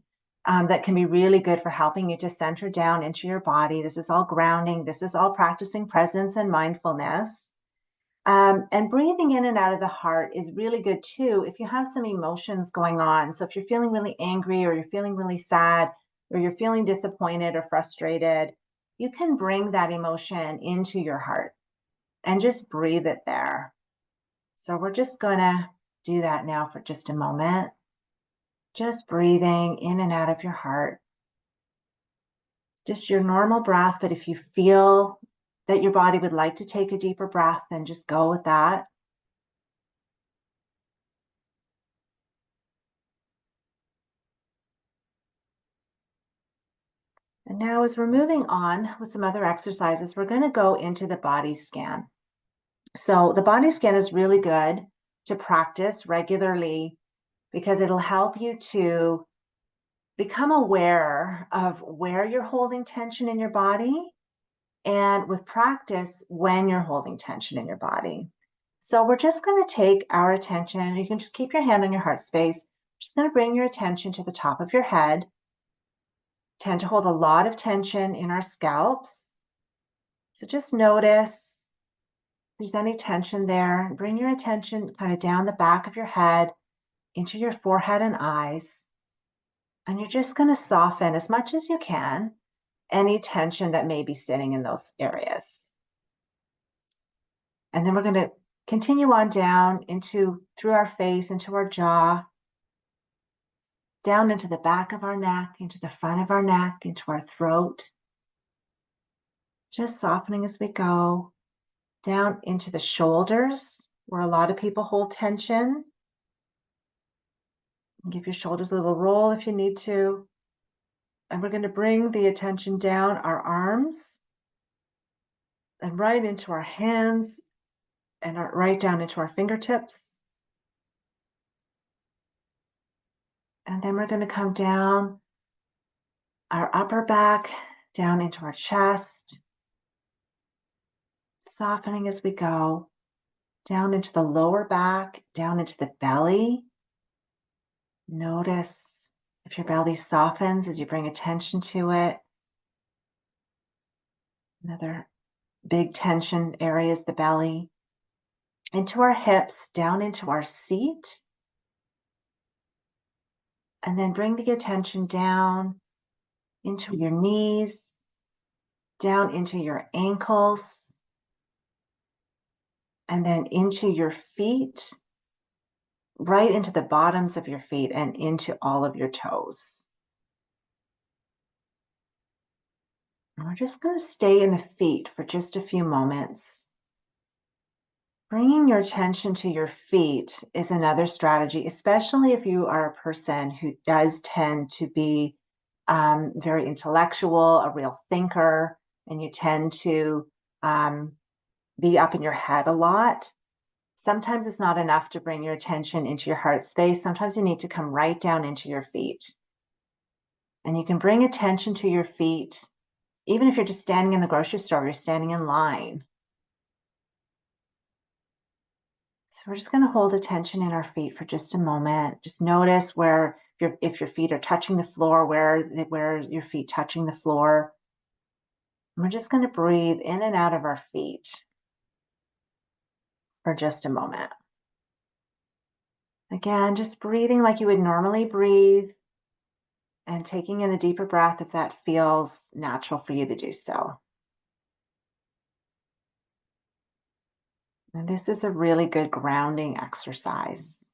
that can be really good for helping you to center down into your body. This is all grounding. This is all practicing presence and mindfulness. And breathing in and out of the heart is really good too if you have some emotions going on. So if you're feeling really angry, or you're feeling really sad, or you're feeling disappointed or frustrated, you can bring that emotion into your heart and just breathe it there. So we're just going to do that now for just a moment. Just breathing in and out of your heart. Just your normal breath, but if you feel that your body would like to take a deeper breath, then just go with that. And now as we're moving on with some other exercises, we're going to go into the body scan. So the body scan is really good to practice regularly because it'll help you to become aware of where you're holding tension in your body, and with practice, when you're holding tension in your body. So we're just going to take our attention. You can just keep your hand on your heart space. Just going to bring your attention to the top of your head. Tend to hold a lot of tension in our scalps. So just notice if there's any tension there. Bring your attention kind of down the back of your head into your forehead and eyes. And you're just going to soften as much as you can any tension that may be sitting in those areas. And then we're going to continue on down through our face, into our jaw, down into the back of our neck, into the front of our neck, into our throat. Just softening as we go, down into the shoulders, where a lot of people hold tension. Give your shoulders a little roll if you need to. And we're going to bring the attention down our arms and right into our hands and right down into our fingertips. And then we're going to come down our upper back, down into our chest, softening as we go, down into the lower back, down into the belly. Notice if your belly softens as you bring attention to it. Another big tension area is the belly. Into our hips, down into our seat. And then bring the attention down into your knees, down into your ankles, and then into your feet, right into the bottoms of your feet and into all of your toes. And we're just going to stay in the feet for just a few moments. Bringing your attention to your feet is another strategy, especially if you are a person who does tend to be very intellectual, a real thinker, and you tend to be up in your head a lot. Sometimes it's not enough to bring your attention into your heart space. Sometimes you need to come right down into your feet. And you can bring attention to your feet, even if you're just standing in the grocery store, you're standing in line. So we're just going to hold attention in our feet for just a moment. Just notice where if your feet are touching the floor, where your feet touching the floor. And we're just going to breathe in and out of our feet for just a moment. Again, just breathing like you would normally breathe and taking in a deeper breath if that feels natural for you to do so. And this is a really good grounding exercise.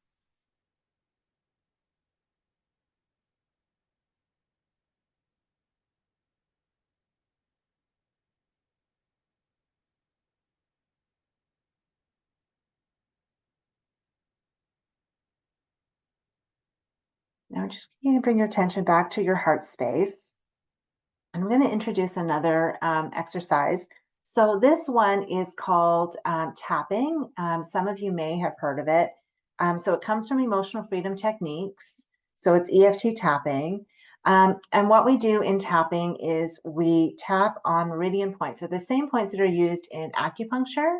Now just going to bring your attention back to your heart space. I'm going to introduce another exercise. So this one is called tapping. Some of you may have heard of it. So it comes from Emotional Freedom Techniques. So it's EFT tapping. And what we do in tapping is we tap on meridian points. So the same points that are used in acupuncture,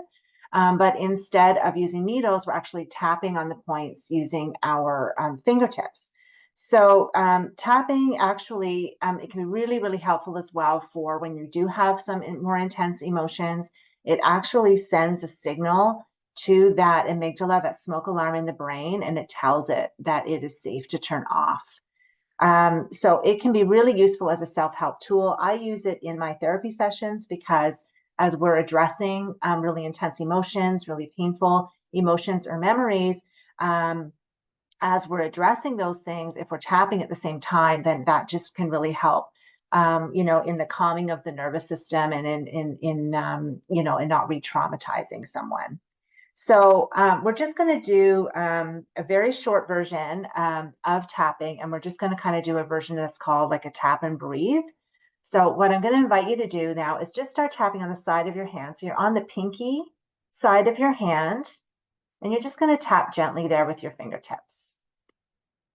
but instead of using needles, we're actually tapping on the points using our fingertips. So tapping actually, it can be really, really helpful as well for when you do have some more intense emotions. It actually sends a signal to that amygdala, that smoke alarm in the brain, and it tells it that it is safe to turn off. So it can be really useful as a self-help tool. I use it in my therapy sessions because as we're addressing really intense emotions, really painful emotions or memories, as we're addressing those things, if we're tapping at the same time, then that just can really help, in the calming of the nervous system and in not re-traumatizing someone. So we're just going to do a very short version of tapping, and we're just going to kind of do a version that's called like a tap and breathe. So what I'm going to invite you to do now is just start tapping on the side of your hand. So you're on the pinky side of your hand, and you're just going to tap gently there with your fingertips.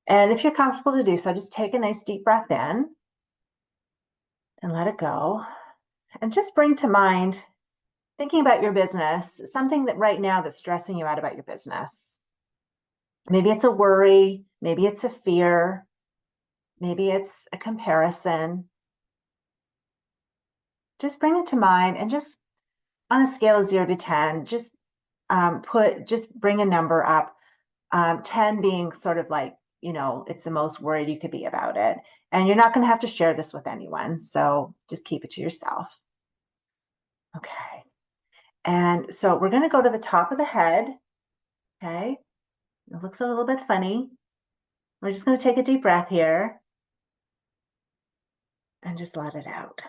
And if you're comfortable to do so, just take a nice deep breath in and let it go. And just bring to mind, thinking about your business, something that right now that's stressing you out about your business. Maybe it's a worry, maybe it's a fear, maybe it's a comparison. Just bring it to mind and just on a scale of 0 to 10, just bring a number up. 10 being sort of like, it's the most worried you could be about it. And you're not going to have to share this with anyone. So just keep it to yourself. Okay. And so we're going to go to the top of the head. Okay. It looks a little bit funny. We're just going to take a deep breath here and just let it out.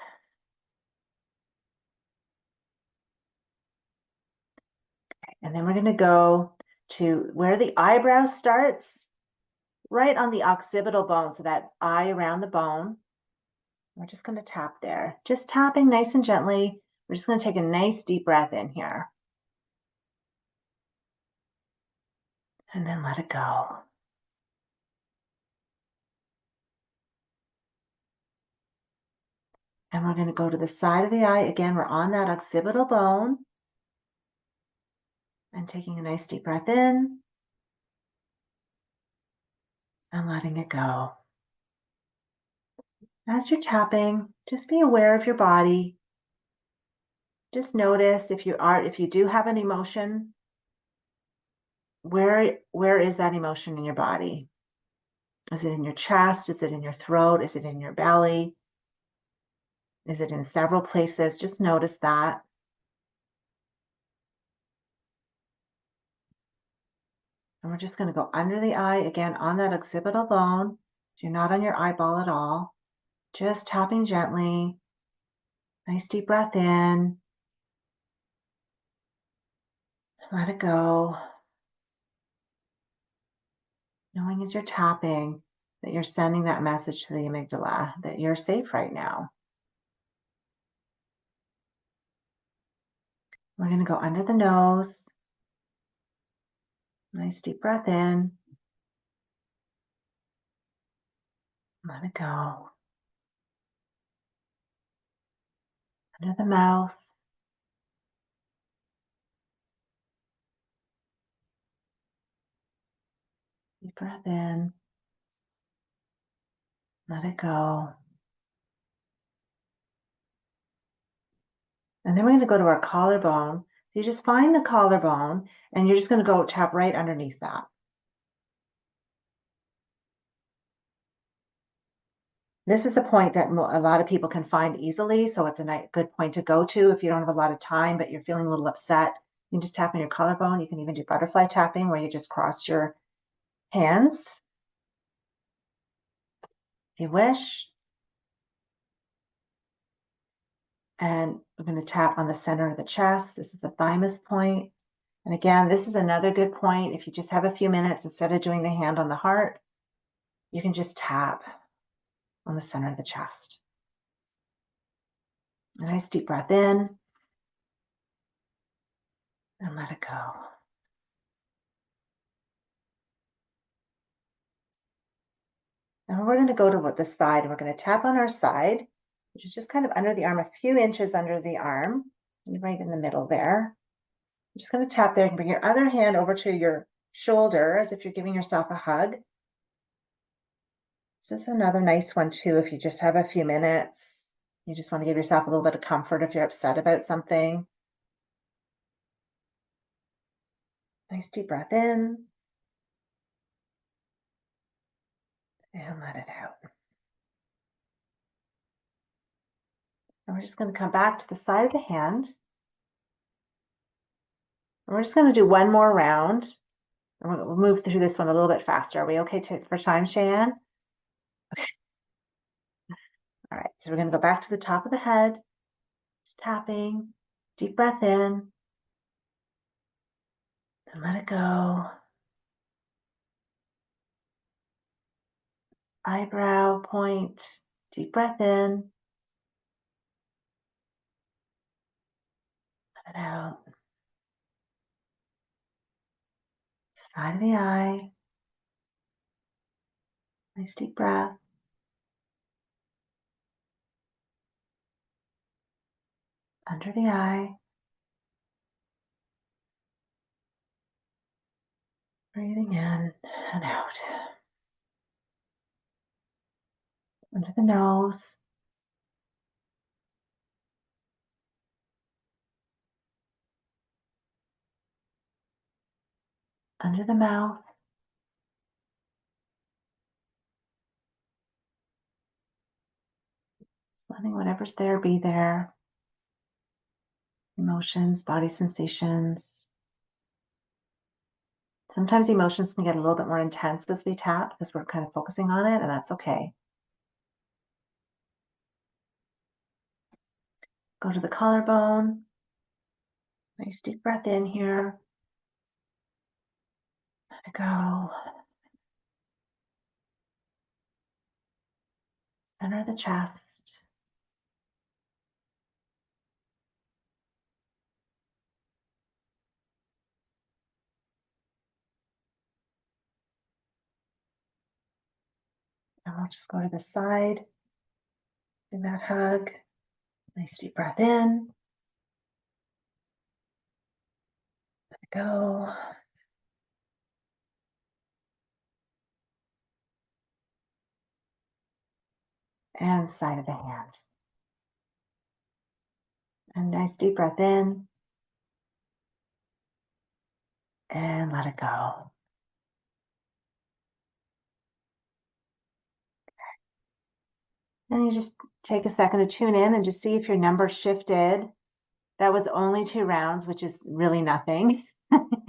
Okay. And then we're going to go to where the eyebrow starts, right on the occipital bone. So that eye around the bone. We're just going to tap there, just tapping nice and gently. We're just going to take a nice deep breath in here. And then let it go. And we're going to go to the side of the eye. Again, we're on that occipital bone. And taking a nice deep breath in. And letting it go. As you're tapping, just be aware of your body. Just notice if you do have an emotion, where is that emotion in your body? Is it in your chest? Is it in your throat? Is it in your belly? Is it in several places? Just notice that. And we're just going to go under the eye, again, on that occipital bone. So you're not on your eyeball at all. Just tapping gently. Nice deep breath in. Let it go. Knowing as you're tapping that you're sending that message to the amygdala that you're safe right now. We're going to go under the nose. Nice deep breath in. Let it go. Under the mouth. Deep breath in. Let it go. And then we're going to go to our collarbone. So you just find the collarbone and you're just going to go tap right underneath that. This is a point that a lot of people can find easily. So it's a good point to go to if you don't have a lot of time, but you're feeling a little upset. You can just tap on your collarbone. You can even do butterfly tapping where you just cross your hands if you wish. And we're going to tap on the center of the chest. This is the thymus point. And again, this is another good point. If you just have a few minutes, instead of doing the hand on the heart, you can just tap on the center of the chest. A nice deep breath in and let it go. Now we're going to go to the side and we're going to tap on our side, which is just kind of under the arm, a few inches under the arm, and right in the middle there. I'm just going to tap there. You can bring your other hand over to your shoulder as if you're giving yourself a hug. This is another nice one too, if you just have a few minutes. You just want to give yourself a little bit of comfort if you're upset about something. Nice deep breath in. And let it out. And we're just going to come back to the side of the hand. And we're just going to do one more round. And we'll move through this one a little bit faster. Are we okay for time, Cheyanne? Okay. All right, so we're going to go back to the top of the head. Just tapping. Deep breath in. And let it go. Eyebrow point. Deep breath in. Let it out. Side of the eye. Nice deep breath. Under the eye. Breathing in and out. Under the nose. Under the mouth. Just letting whatever's there be there. Emotions, body sensations. Sometimes emotions can get a little bit more intense as we tap because we're kind of focusing on it, and that's okay. Go to the collarbone. Nice deep breath in here. Let it go. Center of the chest. And we'll just go to the side. Do that hug. Nice deep breath in. Let it go. And side of the hand. And nice deep breath in. And let it go. And you just take a second to tune in and just see if your number shifted. That was only 2 rounds, which is really nothing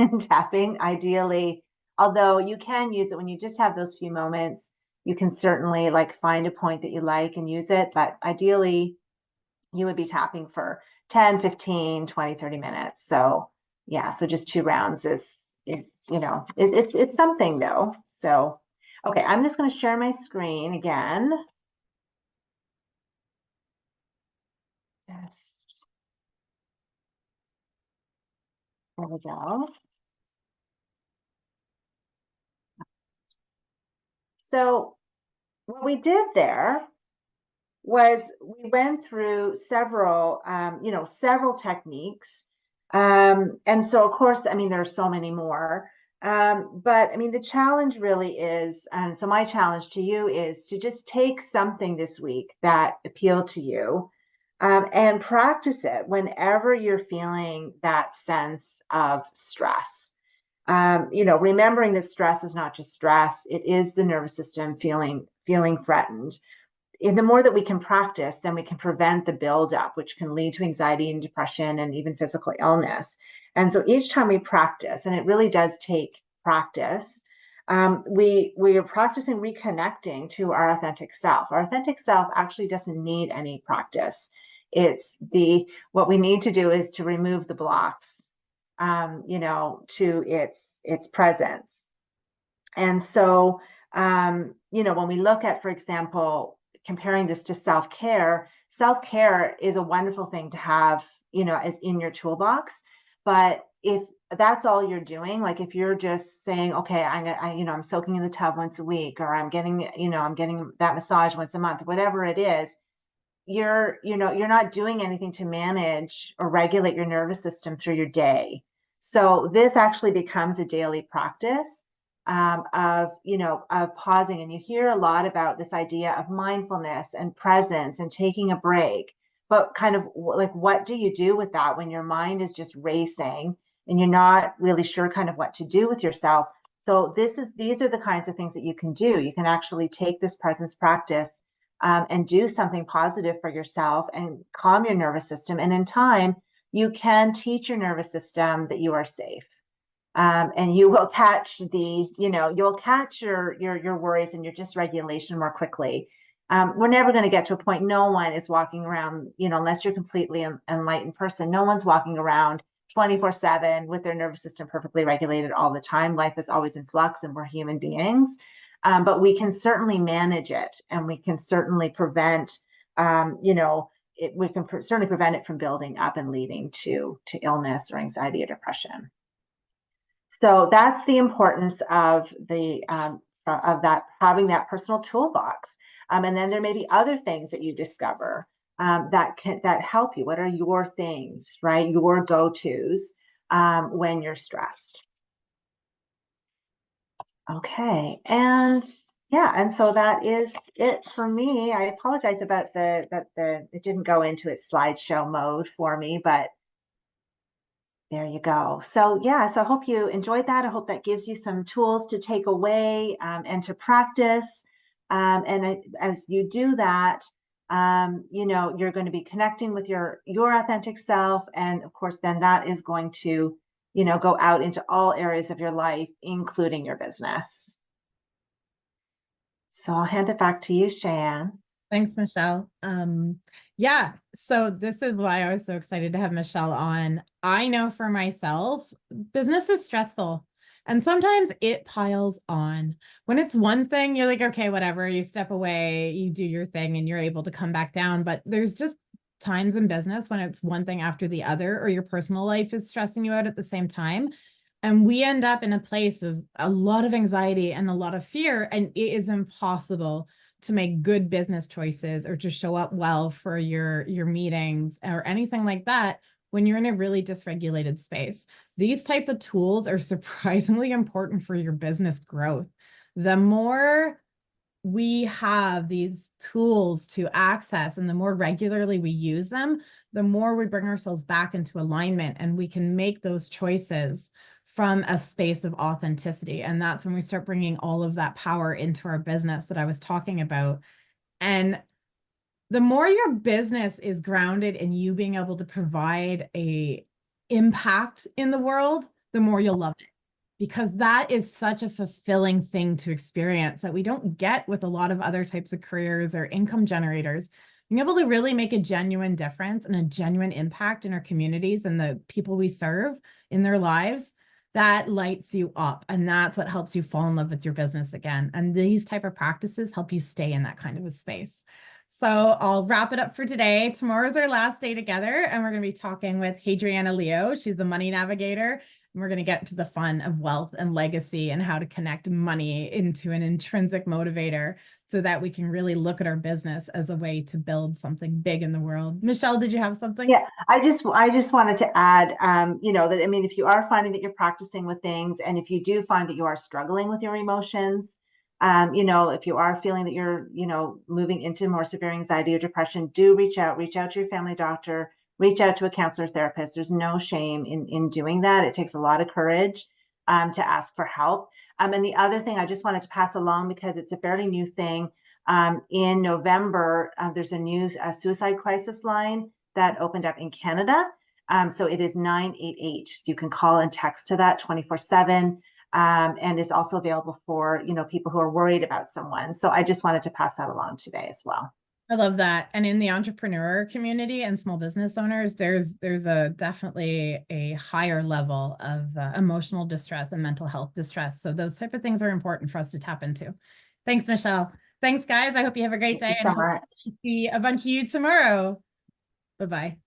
in tapping. Ideally, although you can use it when you just have those few moments, you can certainly like find a point that you like and use it. But ideally, you would be tapping for 10, 15, 20, 30 minutes. So yeah, so just 2 rounds is it's something though. So okay, I'm just going to share my screen again. Yes. There we go. So what we did there was we went through several techniques. And so, of course, I mean, there are so many more. But I mean, the challenge really is, and so my challenge to you is to just take something this week that appealed to you, and practice it whenever you're feeling that sense of stress. Remembering that stress is not just stress, it is the nervous system feeling threatened. And the more that we can practice, then we can prevent the buildup, which can lead to anxiety and depression and even physical illness. And so each time we practice, and it really does take practice, we are practicing reconnecting to our authentic self. Our authentic self actually doesn't need any practice. It's what we need to do is to remove the blocks, to its presence. And so, when we look at, for example, comparing this to self-care is a wonderful thing to have, as in your toolbox. But if that's all you're doing, like if you're just saying, okay, I'm soaking in the tub once a week, or I'm getting that massage once a month, whatever it is, you're not doing anything to manage or regulate your nervous system through your day. So this actually becomes a daily practice, of pausing. And you hear a lot about this idea of mindfulness and presence and taking a break. But kind of like, what do you do with that when your mind is just racing and you're not really sure kind of what to do with yourself? So these are the kinds of things that you can do. You can actually take this presence practice, and do something positive for yourself and calm your nervous system. And in time, you can teach your nervous system that you are safe. And you will catch you'll catch your worries and your dysregulation more quickly. We're never going to get to a point. No one is walking around, unless you're completely enlightened person. No one's walking around 24/7 with their nervous system perfectly regulated all the time. Life is always in flux, and we're human beings. But we can certainly manage it, and we can certainly prevent, certainly prevent it from building up and leading to illness or anxiety or depression. So that's the importance of that, having that personal toolbox. And then there may be other things that you discover, that help you. What are your things, right? Your go-tos, when you're stressed. Okay, and yeah, and so that is it for me. I apologize about it didn't go into its slideshow mode for me, but there you go. So yeah, so I hope you enjoyed that. I hope that gives you some tools to take away, and to practice. As you do that, you're going to be connecting with your authentic self, and of course, then that is going to go out into all areas of your life, including your business. So I'll hand it back to you, Cheyanne. Thanks, Michele. Yeah, so this is why I was so excited to have Michele on. I know for myself, business is stressful, and sometimes it piles on. When it's one thing, you're like, okay, whatever, you step away, you do your thing, and you're able to come back down. But there's just times in business when it's one thing after the other, or your personal life is stressing you out at the same time. And we end up in a place of a lot of anxiety and a lot of fear, and it is impossible to make good business choices or to show up well for your meetings or anything like that when you're in a really dysregulated space. These type of tools are surprisingly important for your business growth. The more we have these tools to access and the more regularly we use them, the more we bring ourselves back into alignment, and we can make those choices from a space of authenticity. And that's when we start bringing all of that power into our business that I was talking about. And the more your business is grounded in you being able to provide a impact in the world, the more you'll love it, because that is such a fulfilling thing to experience that we don't get with a lot of other types of careers or income generators. Being able to really make a genuine difference and a genuine impact in our communities and the people we serve in their lives, that lights you up, and that's what helps you fall in love with your business again. And these type of practices help you stay in that kind of a space. So I'll wrap it up for today. Tomorrow's our last day together, and we're going to be talking with Hadriana Leo. She's the money navigator, and we're going to get to the fun of wealth and legacy and how to connect money into an intrinsic motivator so that we can really look at our business as a way to build something big in the world. Michelle, did you have something? Yeah, I just wanted to add, that, I mean, if you are finding that you're practicing with things, and if you do find that you are struggling with your emotions, if you are feeling that you're, moving into more severe anxiety or depression, do reach out to your family doctor, reach out to a counselor therapist. There's no shame in doing that. It takes a lot of courage to ask for help. And the other thing I just wanted to pass along, because it's a fairly new thing, in November, there's a new suicide crisis line that opened up in Canada. So it is 988. So you can call and text to that 24/7. And it's also available for, people who are worried about someone. So I just wanted to pass that along today as well. I love that. And in the entrepreneur community and small business owners, there's a definitely a higher level of emotional distress and mental health distress. So those type of things are important for us to tap into. Thanks, Michelle. Thanks, guys. I hope you have a great day. Thank you so And I hope much. to see a bunch of you tomorrow. Bye-bye.